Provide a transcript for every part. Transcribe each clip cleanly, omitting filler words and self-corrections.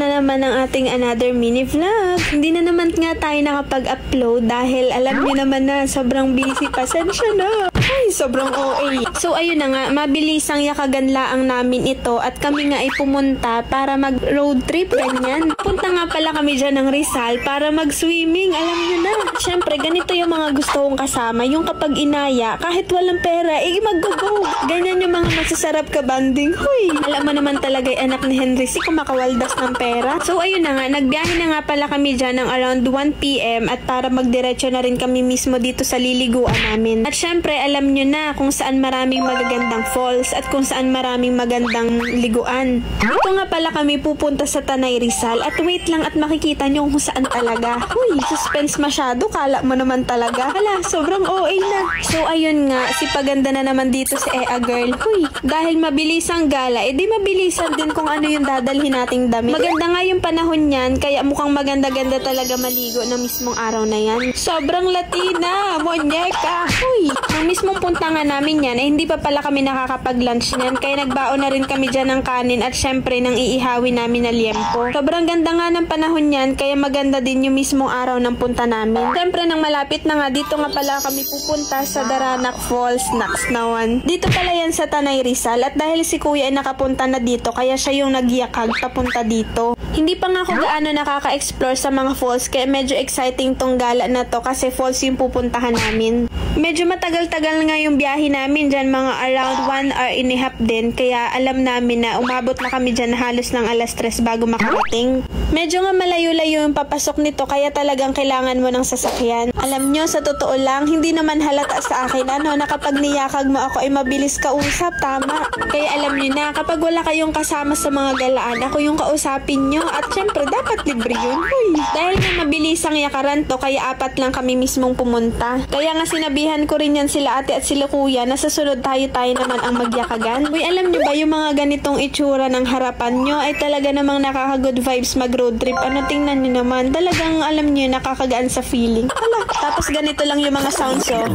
na naman ang ating another mini vlog. Hindi na naman nga tayo nakapag-upload dahil alam niyo naman na sobrang busy. Pasensya na. Ay, sobrang OA. So, ayun na nga, mabilisang yakaganlaang namin ito at kami nga ay pumunta para mag-road trip, ganyan. Punta nga pala kami dyan ng Rizal para mag-swimming, alam nyo na. Siyempre, ganito yung mga gusto kong kasama, yung kapag inaya, kahit walang pera, mag-go-go. Ganyan yung mga masasarap ka banding. Huy, alam mo naman talaga yung anak ni Henry si kumakawaldas ng pera. So, ayun na nga, nagbiyahe na nga pala kami dyan ng around 1 PM at para magdiretso na rin kami mismo dito sa liliguan namin. At syempre, alam nyo na kung saan maraming magagandang falls at kung saan maraming magandang liguan. Dito nga pala kami pupunta sa Tanay Rizal at wait lang at makikita nyo kung saan talaga. Huy, suspense masyado, kala mo naman talaga. Hala, sobrang OA na. So ayun nga, si paganda na naman dito si Ea Girl. Huy, dahil mabilis ang gala, edi mabilisan din kung ano yung dadalhin nating damit. Maganda nga yung panahon yan, kaya mukhang maganda-ganda talaga maligo na mismong araw na yan. Sobrang Latina, monyeka. Huy, ang mismong punta nga namin yan, hindi pa pala kami nakakapag-lunch niyan, kaya nagbaon na rin kami dyan ng kanin at syempre nang iihawin namin na liempo. Sobrang ganda nga ng panahon yan, kaya maganda din yung mismong araw ng punta namin. Syempre nang malapit na nga, dito nga pala kami pupunta sa Daranac Falls, Nax nawan. Dito pala yan sa Tanay Rizal at dahil si kuya ay nakapunta na dito, kaya siya yung nagyakag papunta dito. Hindi pa nga ako gaano nakaka-explore sa mga falls, kaya medyo exciting tong gala na to kasi falls yung pupuntahan namin. Medyo matagal-tagal nga yung biyahe namin dyan, mga around 1 hour and a half din, kaya alam namin na umabot na kami dyan halos ng alas 3 bago makarating. Medyo nga malayo-layo yung papasok nito, kaya talagang kailangan mo ng sasakyan. Alam nyo, sa totoo lang, hindi naman halata sa akin na kapag niyakag mo ako ay mabilis kausap, tama. Kaya alam nyo na, kapag wala kayong kasama sa mga galaan, ako yung kausapin nyo at syempre dapat libre yun. Huy. Dahil nga mabilis ang yakaran to, kaya 4 lang kami mismong pumunta. Kaya nga sinabihan ko rin yan sila ate at sila kuya na sa sunod tayo naman ang magyakagan. Uy, alam nyo ba yung mga ganitong itsura ng harapan nyo ay talaga namang nakaka-good vibes mag-road trip. Ano, tingnan nyo naman. Talagang alam nyo, nakakagaan sa feeling. Hala, tapos ganito lang yung mga sounds, oh.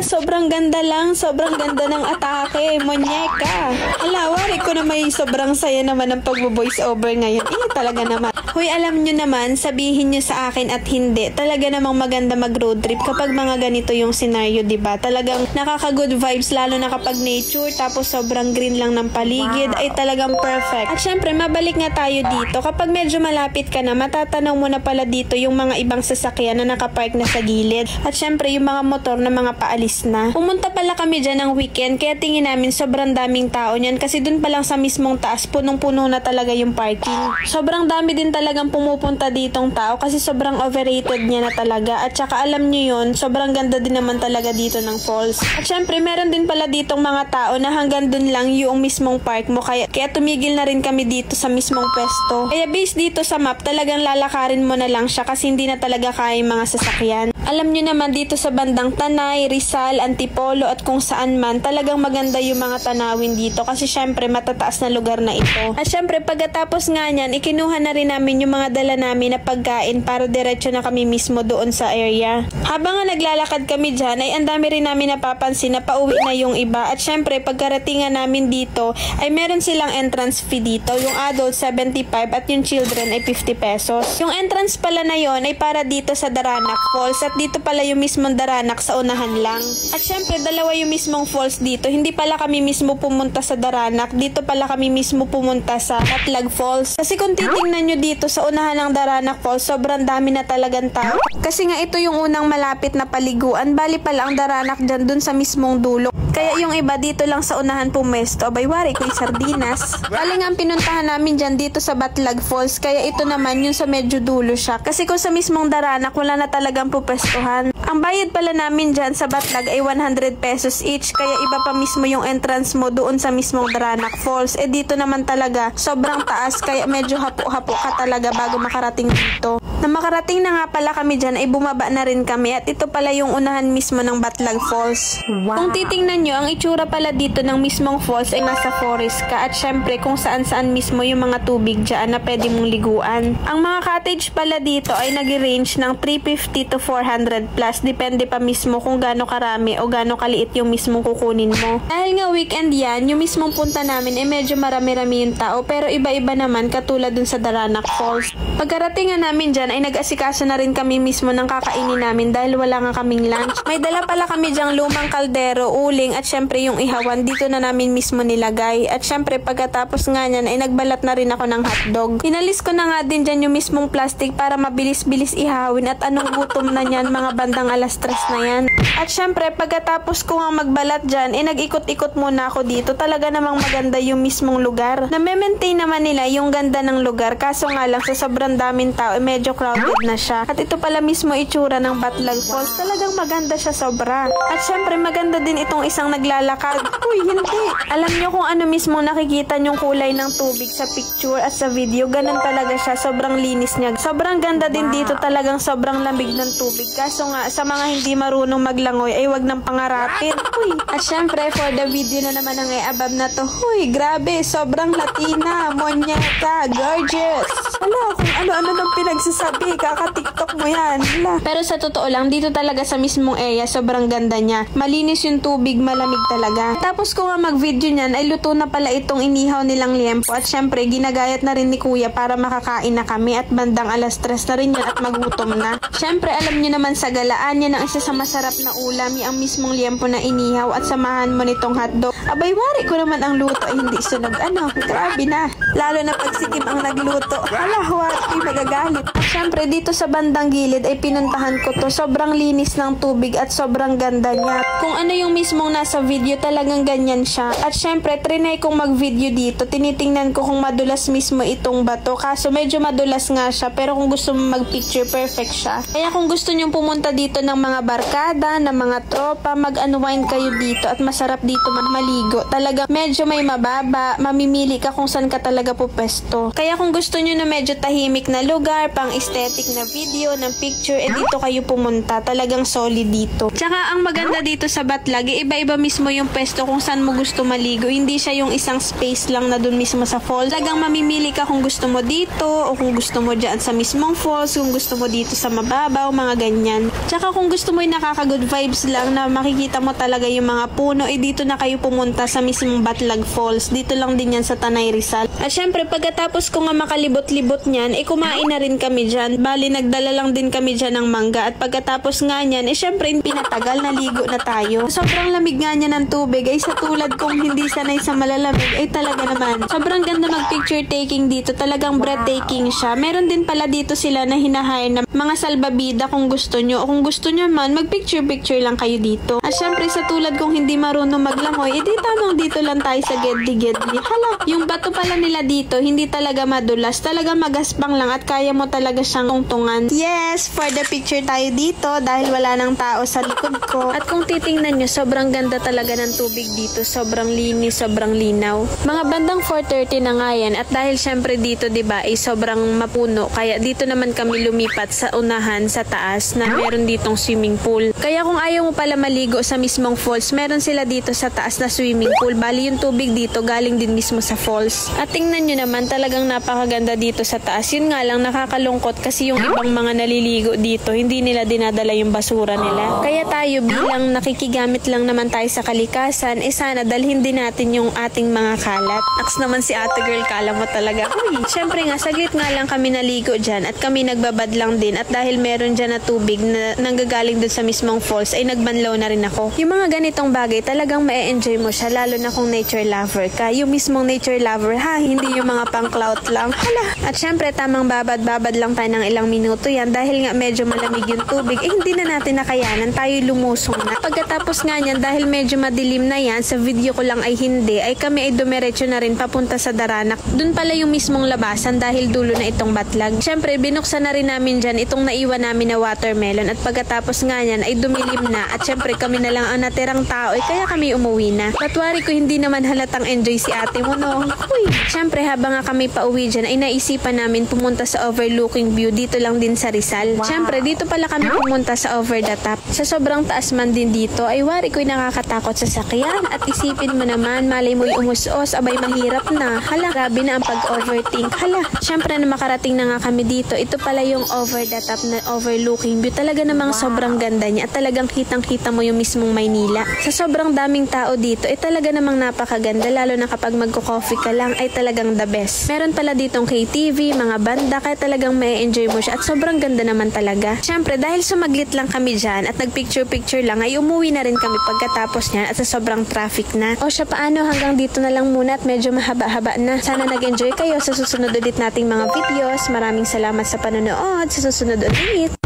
Sobrang ganda lang, sobrang ganda ng atake, monyeka. Hala, wari ko na may sobrang saya naman ng pagbo-voice over ngayon. Talaga naman. Hoy, alam nyo naman, sabihin nyo sa akin at hindi, talaga namang maganda mag-road trip kapag mga ganito yung scenario, diba? Talagang nakaka-good vibes, lalo na kapag nature, tapos sobrang green lang ng paligid, ay talagang perfect. At syempre, mabalik nga tayo dito. Kapag medyo malapit ka na, matatanaw mo na pala dito yung mga ibang sasakyan na nakapark na sa gilid. At syempre, yung mga motor na mga paalis na. Pumunta pala kami dyan ng weekend, kaya tingin namin sobrang daming tao niyan kasi dun pa lang sa mismong taas, punong-puno na talaga yung parking. Sobrang dami din talagang pumupunta ditong tao kasi sobrang overrated niya na talaga. At saka alam nyo yun, sobrang ganda din naman talaga dito ng falls. At syempre, meron din pala ditong mga tao na hanggang dun lang yung mismong park mo, kaya tumigil na rin kami dito sa mismong pwesto. Kaya based dito sa map, talagang lalakarin mo na lang siya kasi hindi na talaga kaya yung mga sasakyan. Alam nyo naman dito sa bandang Tanay, Rizal, Antipolo at kung saan man, talagang maganda yung mga tanawin dito kasi syempre matataas na lugar na ito. At syempre pagkatapos nga nyan, ikinuha na rin namin yung mga dala namin na pagkain para diretso na kami mismo doon sa area. Habang nga naglalakad kami dyan, ay ang dami rin namin napapansin na pauwi na yung iba. At syempre pagkaratingan namin dito, ay meron silang entrance fee dito. Yung adult 75 at yung children ay 50 pesos. Yung entrance pala na yon ay para dito sa Daranac Falls at dito pala yung mismong Daranac sa unahan lang. At syempre, dalawa yung mismong falls dito. Hindi pala kami mismo pumunta sa Daranac. Dito pala kami mismo pumunta sa Catlag Falls. Kasi kung titingnan nyo dito sa unahan ng Daranac Falls, sobrang dami na talagang tao. Kasi nga ito yung unang malapit na paliguan. Bali pala ang Daranac dyan dun sa mismong dulo. Kaya yung iba dito lang sa unahan pumesto. Baywari ko yung sardinas. Bali nga ang pinuntahan namin dyan dito sa Batlag Falls. Kaya ito naman yung sa medyo dulo siya. Kasi kung sa mismong Daranac, wala na talagang pupestuhan. Ang bayad pala namin dyan sa Batlag ay 100 pesos each. Kaya iba pa mismo yung entrance mo doon sa mismong Daranac Falls. Dito naman talaga sobrang taas. Kaya medyo hapo-hapo ka talaga bago makarating dito. Na makarating na nga pala kami dyan ay bumaba na rin kami at ito pala yung unahan mismo ng Batlag Falls. Wow. Kung titingnan nyo, ang itsura pala dito ng mismong falls ay nasa forest ka at syempre kung saan-saan mismo yung mga tubig dyan na pwede mong liguan. Ang mga cottage pala dito ay nag-range ng 350 to 400 plus, depende pa mismo kung gaano karami o gaano kaliit yung mismong kukunin mo. Dahil nga weekend yan, yung mismong punta namin ay medyo marami-rami yung tao pero iba-iba naman katulad dun sa Daranac Falls. Pagkarating nga namin dyan ay nag-asikaso na rin kami mismo ng kakainin namin dahil wala nga kaming lunch. May dala pala kami dyang lumang kaldero, uling at syempre yung ihawan dito na namin mismo nilagay. At syempre pagkatapos nga nyan ay nagbalat na rin ako ng hotdog. Inalis ko na nga din dyan yung mismong plastic para mabilis-bilis ihawin at anong gutom na nyan mga bandang alas 3 na yan. At syempre pagkatapos ko nga magbalat dyan ay nag-ikot-ikot muna ako dito. Talaga namang maganda yung mismong lugar. Na-maintain naman nila yung ganda ng lugar kaso nga lang sa sobrang daming tao medyo crowded na siya. At ito pala mismo itsura ng Batlag Falls. Talagang maganda siya sobra. At syempre maganda din itong isang naglalakad. Uy, hindi. Alam nyo kung ano mismo nakikita yung kulay ng tubig sa picture at sa video. Ganun talaga siya. Sobrang linis niya. Sobrang ganda din dito. Talagang sobrang lamig ng tubig. Kaso nga sa mga hindi marunong maglangoy ay wag nang pangarapin. Uy. At syempre for the video na naman ang abab na to. Uy, grabe. Sobrang Latina. Monyeta. Gorgeous. Hala, kung ano-ano nang pinagsasabi. Kaka-tiktok mo yan. Hala. Pero sa totoo lang, dito talaga sa mismong area, sobrang ganda niya. Malinis yung tubig, malamig talaga. Tapos kung nga mag-video niyan, ay luto na pala itong inihaw nilang liempo. At syempre, ginagayat na rin ni Kuya para makakain na kami. At bandang alas 3 na rin yan at magutom na. Syempre, alam niyo naman sa galaan yan ang isa sa masarap na ulam, yung mismong liempo na inihaw at samahan mo nitong hotdog. Abay, wari ko naman ang luto ay hindi sunog. Ano, grabe na. Lalo na pag si Kim ang nagluto. Hala, wari, magagalit. At syempre, dito sa bandang gilid ay pinuntahan ko to. Sobrang linis ng tubig at sobrang ganda niya. Kung ano yung mismong nasa video, talagang ganyan siya. At syempre, trinay kong mag-video dito. Tinitingnan ko kung madulas mismo itong bato. Kaso medyo madulas nga siya. Pero kung gusto mo mag-picture, perfect siya. Kaya kung gusto nyong pumunta dito ng mga barkada, ng mga tropa, mag-unwind kayo dito. At masarap dito maligo. Talaga medyo may mababa. Mamimili ka kung saan ka talaga pupesto. Kaya kung gusto nyo na medyo tahimik na lugar, pang aesthetic na video, ng picture, dito kayo pumunta. Talagang solid dito. Tsaka ang maganda dito sa Batlag, iba-iba mismo yung pesto kung saan mo gusto maligo. Hindi siya yung isang space lang na dun mismo sa falls. Talagang mamimili ka kung gusto mo dito o kung gusto mo dyan sa mismong falls, kung gusto mo dito sa mababaw, mga ganyan. Tsaka kung gusto mo yung nakaka-good vibes lang na makikita mo talaga yung mga puno, dito na kayo pumunta sa mismong Batlag Falls. Dito lang din yan sa Tanay Rizal. At syempre, pagkatapos ko nga makalibot-libot nyan, kumain na rin kami dyan. Bali, nagdala lang din kami dyan ng mangga. At pagkatapos nga nyan, syempre, pinatagal, naligo na tayo. Sobrang lamig nga niya ng tubig. Ay, sa tulad kong hindi sanay sa malalamig, ay talaga naman. Sobrang ganda mag-picture taking dito. Talagang breathtaking siya. Meron din pala dito sila na hinahire na mga salbabida kung gusto nyo. O kung gusto nyo man, mag-picture-picture lang kayo dito. At syempre, sa tulad kong hindi marunong maglangoy, edi tamang dito lang tayo sa gedli-gedli. Hala, yung bato pala nila dito, hindi talaga madulas. Talaga magaspang lang at kaya mo talaga siyang tungtungan. Yes, for the picture tayo dito dahil wala nang tao sa likod ko. At kung titingnan nyo, sobrang ganda talaga ng tubig dito. Sobrang linis, sobrang linaw. Mga bandang 4:30 na nga yan. At dahil syempre dito, diba, ay sobrang mapuno. Kaya dito naman kami lumipat sa unahan, sa taas, na meron ditong swimming pool. Kaya kung ayaw mo pala maligo sa mismong falls, meron sila dito sa taas na swimming pool. Bali yung tubig dito galing din mismo sa falls. At tingnan nyo naman, talagang napakaganda dito sa taas. Yun nga lang, nakakalungkot kasi yung ibang mga naliligo dito, hindi nila dinadala yung basura nila. Kaya tayo bilang nakikigamit lang naman tayo sa kalikasan, sana dalhin din natin yung ating mga kalat. Aks naman si ate girl, kala mo talaga. Uy, syempre nga, saglit nga lang kami naligo dyan at kami nagbabad lang din. At dahil meron dyan na tubig na nanggagaling dun sa mismong falls, ay nagbanlaw na rin ako. Yung mga ganitong bagay, talagang ma-enjoy mo siya, lalo na kung nature lover ka. Yung mismong nature lover, ha? Hindi yung mga pang-clout lang. Hala! At syempre, tamang babad-babad lang tayo ng ilang minuto yan dahil nga medyo malamig yung tubig. Hindi na natin nakayanan. Tayo lumusong na. Pagkatapos nga niyan, dahil medyo madilim na yan, sa video ko lang ay hindi, ay kami ay dumiretso na rin papunta sa Daranac. Dun pala yung mismong labasan dahil dulo na itong Batlag. Syempre, binuksan na rin namin dyan itong naiwan namin na watermelon at Pagkatapos nga yan ay dumilim na at syempre kami na lang ang natirang tao kaya kami umuwi na. Patwari ko hindi naman halatang enjoy si ate mo, no? Uy. Syempre habang nga kami pauwi dyan ay naisipan namin pumunta sa overlooking view dito lang din sa Rizal. Wow. Syempre dito pala kami pumunta sa over the top. Sa sobrang taas man din dito ay wari ko'y nakakatakot sa sakyan at isipin mo naman malay mo'y umusos abay mahirap na. Hala, grabe na ang pag-overthink. Hala, syempre na makarating na nga kami dito. Ito pala yung over the top na overlooking view. Talaga namang sobrang ganda niya at talagang kitang-kita mo yung mismong Maynila. Sa sobrang daming tao dito, talaga namang napakaganda lalo na kapag magko-coffee ka lang ay talagang the best. Meron pala ditong KTV, mga banda, kaya talagang may-enjoy mo siya at sobrang ganda naman talaga. Syempre, dahil sumaglit lang kami dyan at nagpicture-picture lang, ay umuwi na rin kami pagkatapos niyan at sa sobrang traffic na. O siya paano, hanggang dito na lang muna at medyo mahaba-haba na. Sana nag-enjoy kayo sa susunod ulit nating mga videos. Maraming salamat sa panonood. Sa susunod ulit.